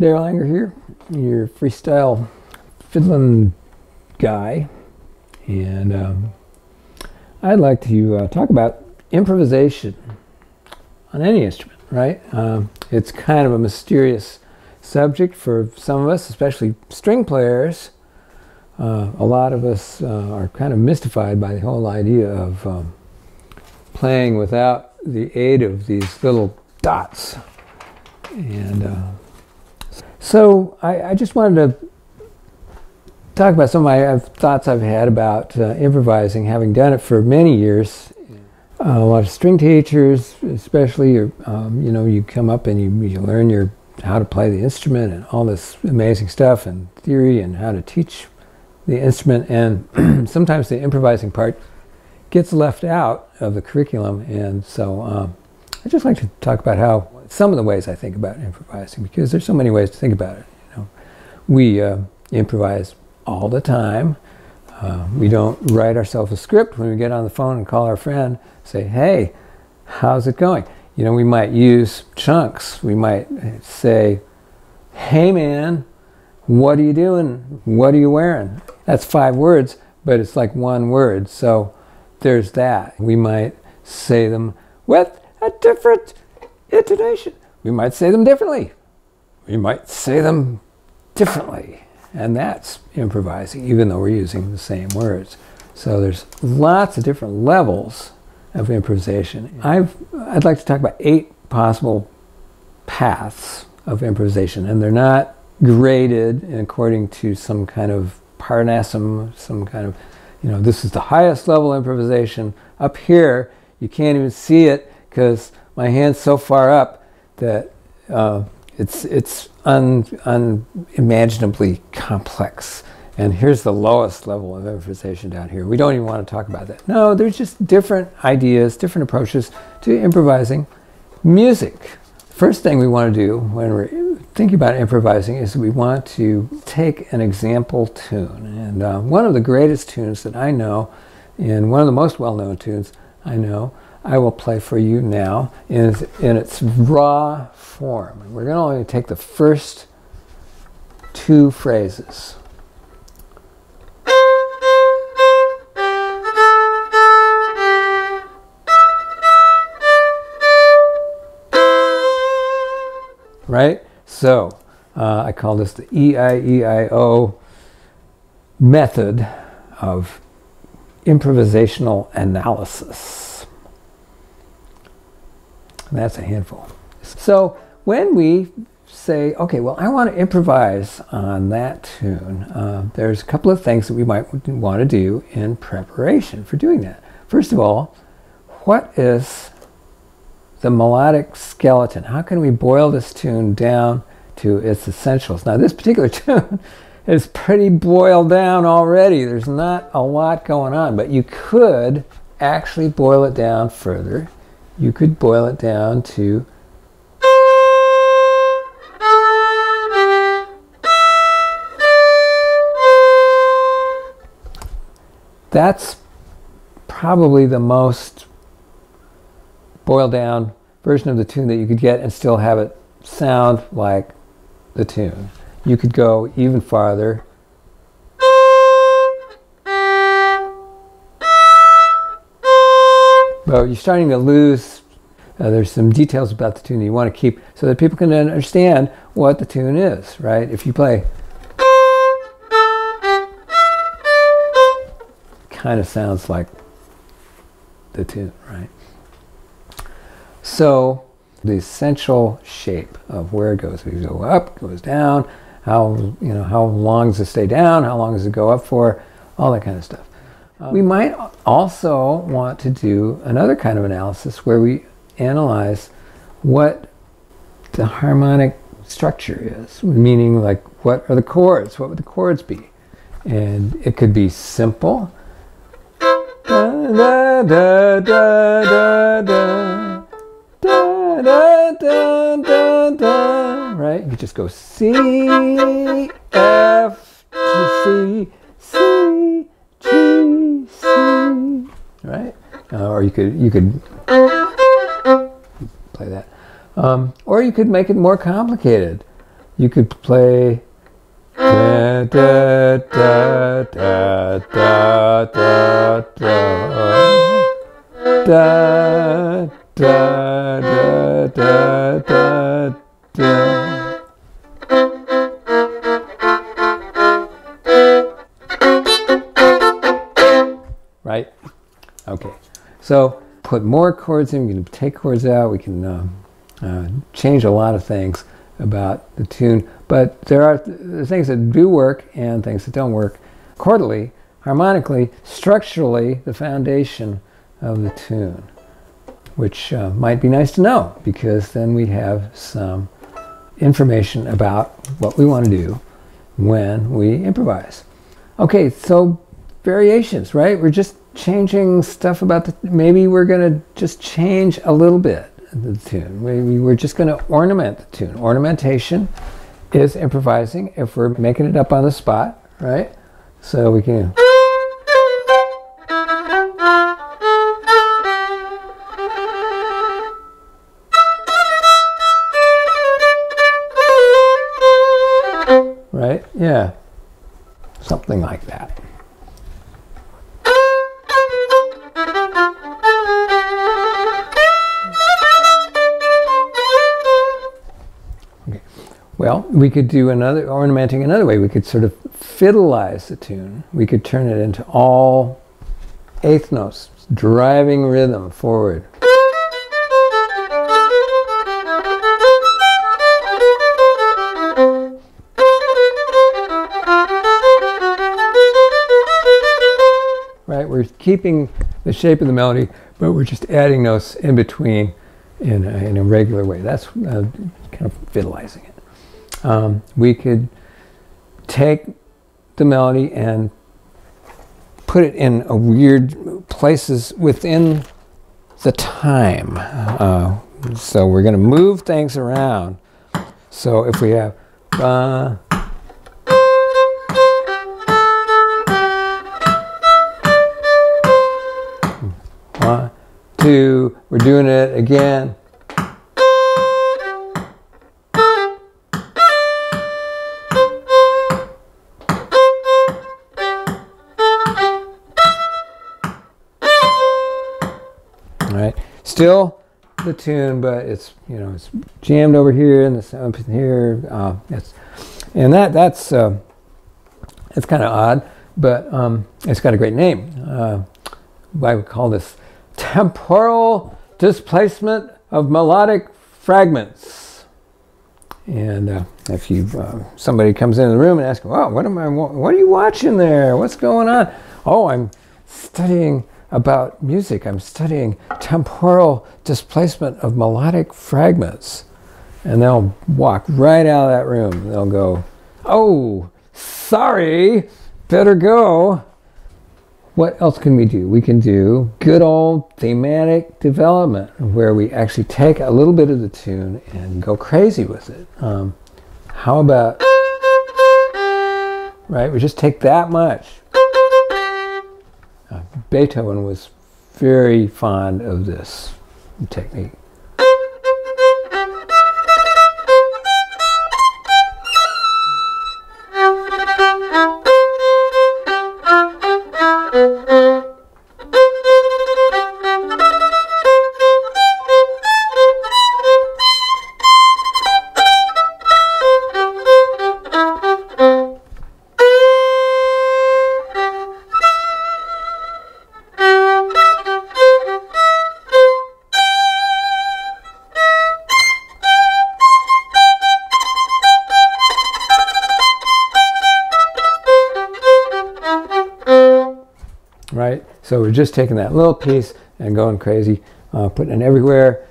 Darol Anger here, your freestyle fiddling guy, and I'd like to talk about improvisation on any instrument, right? It's kind of a mysterious subject for some of us, especially string players. A lot of us are kind of mystified by the whole idea of playing without the aid of these little dots. And so I just wanted to talk about some of my thoughts I've had about improvising, having done it for many years. A lot of string teachers, especially, you know, you come up and you learn how to play the instrument and all this amazing stuff and theory and how to teach the instrument, and sometimes the improvising part gets left out of the curriculum. And so I'd just like to talk about some of the ways I think about improvising, because there's so many ways to think about it. You know, we improvise all the time. We don't write ourselves a script when we get on the phone and call our friend, say, hey, how's it going? You know, we might use chunks. We might say, hey man, what are you doing? What are you wearing? That's 5 words, but it's like 1 word. So there's that. We might say them with a different intonation. We might say them differently. We might say them differently. And that's improvising, even though we're using the same words. So there's lots of different levels of improvisation. I'd like to talk about 8 possible paths of improvisation, and they're not graded according to some kind of Parnassum, some kind of, you know, this is the highest level improvisation. Up here, you can't even see it because my hand's so far up that it's unimaginably complex. And here's the lowest level of improvisation down here. We don't even want to talk about that. No, there's just different ideas, different approaches to improvising music. First thing we want to do when we're thinking about improvising is we want to take an example tune. And one of the greatest tunes that I know, and one of the most well-known tunes I know, I will play for you now in its raw form. And we're going to only take the first 2 phrases. Right? So I call this the E-I-E-I-O method of improvisational analysis. And that's a handful. So when we say, okay, well, I want to improvise on that tune, there's a couple of things that we might want to do in preparation for doing that. First of all, what is the melodic skeleton? How can we boil this tune down to its essentials? Now, this particular tune is pretty boiled down already. There's not a lot going on, but you could actually boil it down further. You could boil it down to that's probably the most boiled down version of the tune that you could get and still have it sound like the tune. You could go even farther. But you're starting to lose, there's some details about the tune that you want to keep so that people can understand what the tune is, right? If you play, kind of sounds like the tune, right? So the essential shape of where it goes. We go up, goes down. How long does it stay down? How long does it go up for? All that kind of stuff. We might also want to do another kind of analysis where we analyze what the harmonic structure is, meaning like what are the chords? What would the chords be? And it could be simple. Da, da, da, da, da. Da, da, da, da, da. Right? You could just go C, F, G, C, G, C. Right? Or you could play that. Or you could make it more complicated. you could play da, da, da, da, da, da, da, da, da, da, da, da, da. Right? Okay. So put more chords in, we can take chords out, we can change a lot of things about the tune, but there are things that do work and things that don't work. Chordally, harmonically, structurally, the foundation of the tune, which might be nice to know, because then we have some information about what we want to do when we improvise. Okay, so variations, right? We're just changing stuff about the, maybe we're going to just change a little bit the tune. We're just going to ornament the tune. Ornamentation is improvising if we're making it up on the spot, right? So we can... Right? Yeah. Something like that. Well, we could do another ornamenting another way. We could sort of fiddleize the tune. We could turn it into all eighth notes, driving rhythm forward. Right, we're keeping the shape of the melody, but we're just adding notes in between in a regular way. That's kind of fiddleizing it. We could take the melody and put it in a weird places within the time. So we're going to move things around. So if we have 1, 2, we're doing it again. Right, still the tune, but it's, you know, it's jammed over here and the up in here. That's it's kind of odd, but it's got a great name. I would call this Temporal Displacement of Melodic Fragments. And if you somebody comes into the room and asks, "Wow, what are you watching there? What's going on?" "Oh, I'm studying about music. I'm studying temporal displacement of melodic fragments." And they'll walk right out of that room. They'll go, "Oh, sorry, better go." What else can we do? We can do good old thematic development, where we actually take a little bit of the tune and go crazy with it. How about, right, we just take that much. Beethoven was very fond of this technique. Right? So we're just taking that little piece and going crazy, putting it everywhere.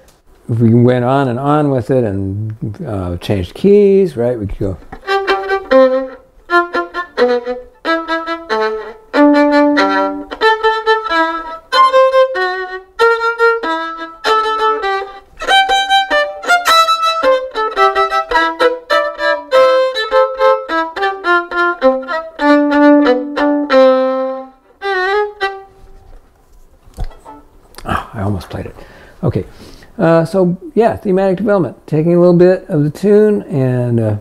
If we went on and on with it and changed keys, right, we could go. I almost played it. Okay, so yeah, thematic development. Taking a little bit of the tune and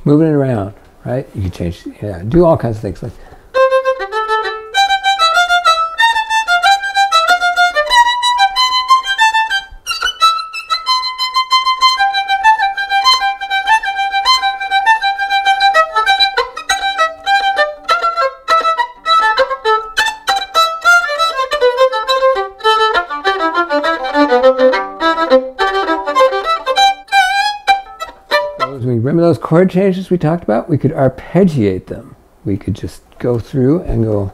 moving it around, right? You can change, yeah, do all kinds of things. Like, remember those chord changes we talked about? We could arpeggiate them. We could just go through and go.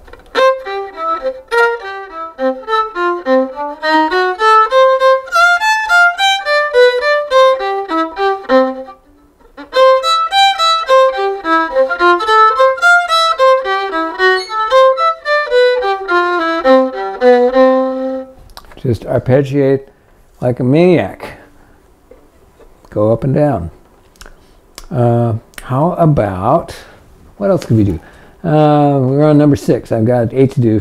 Just arpeggiate like a maniac. Go up and down. How about, what else could we do? We're on number 6. I've got 8 to do.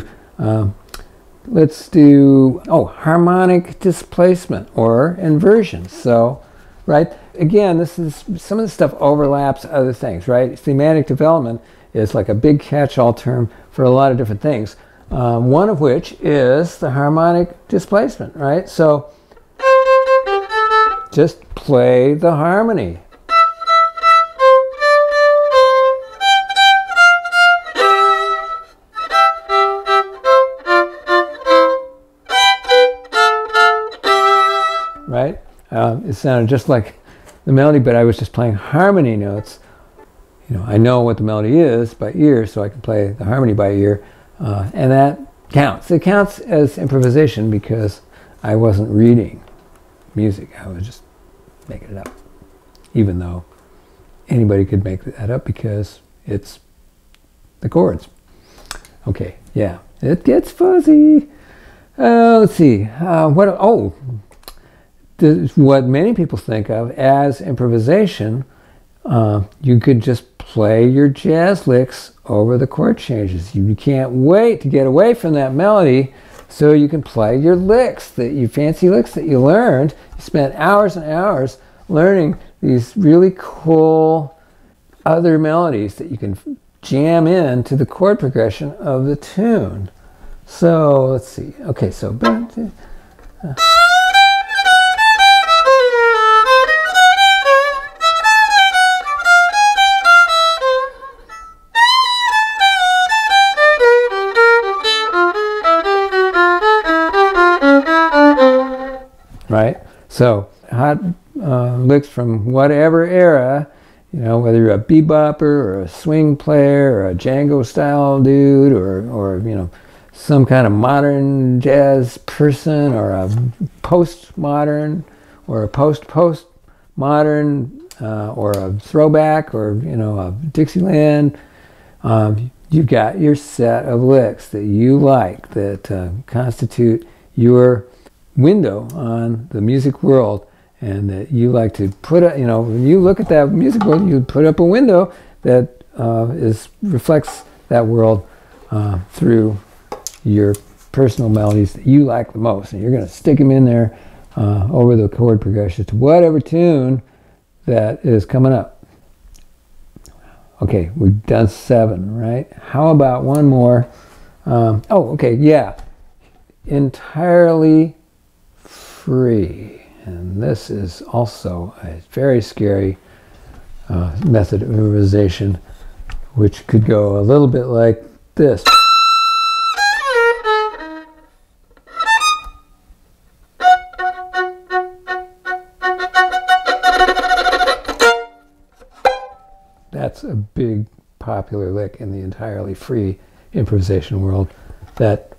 Let's do, harmonic displacement or inversion. So, right, again, this is, some of this stuff overlaps other things, right? Thematic development is like a big catch-all term for a lot of different things. One of which is the harmonic displacement, right? So, just play the harmony. Right? It sounded just like the melody, but I was just playing harmony notes. You know, I know what the melody is by ear, so I can play the harmony by ear, and that counts. It counts as improvisation because I wasn't reading music. I was just making it up, even though anybody could make that up because it's the chords. Okay, yeah, it gets fuzzy. Let's see. What many people think of as improvisation, you could just play your jazz licks over the chord changes. You can't wait to get away from that melody so you can play your licks, your fancy licks that you learned. You spent hours and hours learning these really cool other melodies that you can jam into the chord progression of the tune. So let's see. Okay, so right? So hot licks from whatever era, you know, whether you're a bebopper or a swing player or a Django style dude or you know, some kind of modern jazz person or a postmodern or a post-postmodern or a throwback or, you know, a Dixieland. You've got your set of licks that you like that constitute your window on the music world, and that you like to put up, you know, when you look at that music world, you put up a window that reflects that world through your personal melodies that you like the most, and you're going to stick them in there over the chord progression to whatever tune that is coming up. Okay, we've done 7, right? How about one more? Okay, yeah, entirely free. And this is also a very scary method of improvisation, which could go a little bit like this. That's a big popular lick in the entirely free improvisation world that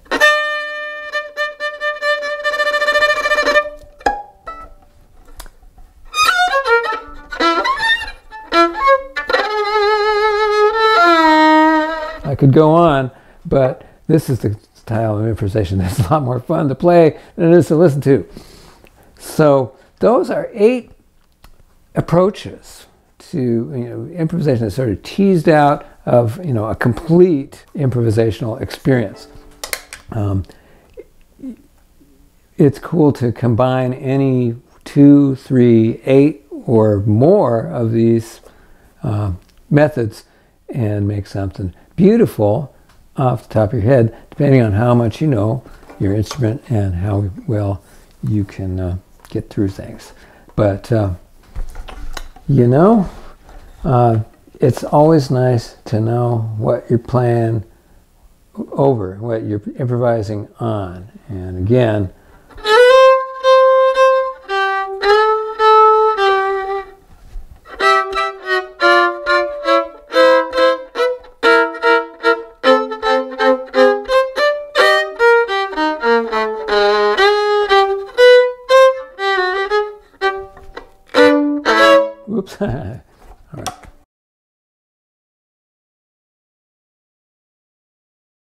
I could go on, but this is the style of improvisation that's a lot more fun to play than it is to listen to. So those are 8 approaches to, you know, improvisation that's sort of teased out of, you know, a complete improvisational experience. It's cool to combine any 2, 3, 8 or more of these methods and make something beautiful off the top of your head, depending on how much you know your instrument and how well you can get through things. But you know, it's always nice to know what you're playing over, what you're improvising on. And again, oops,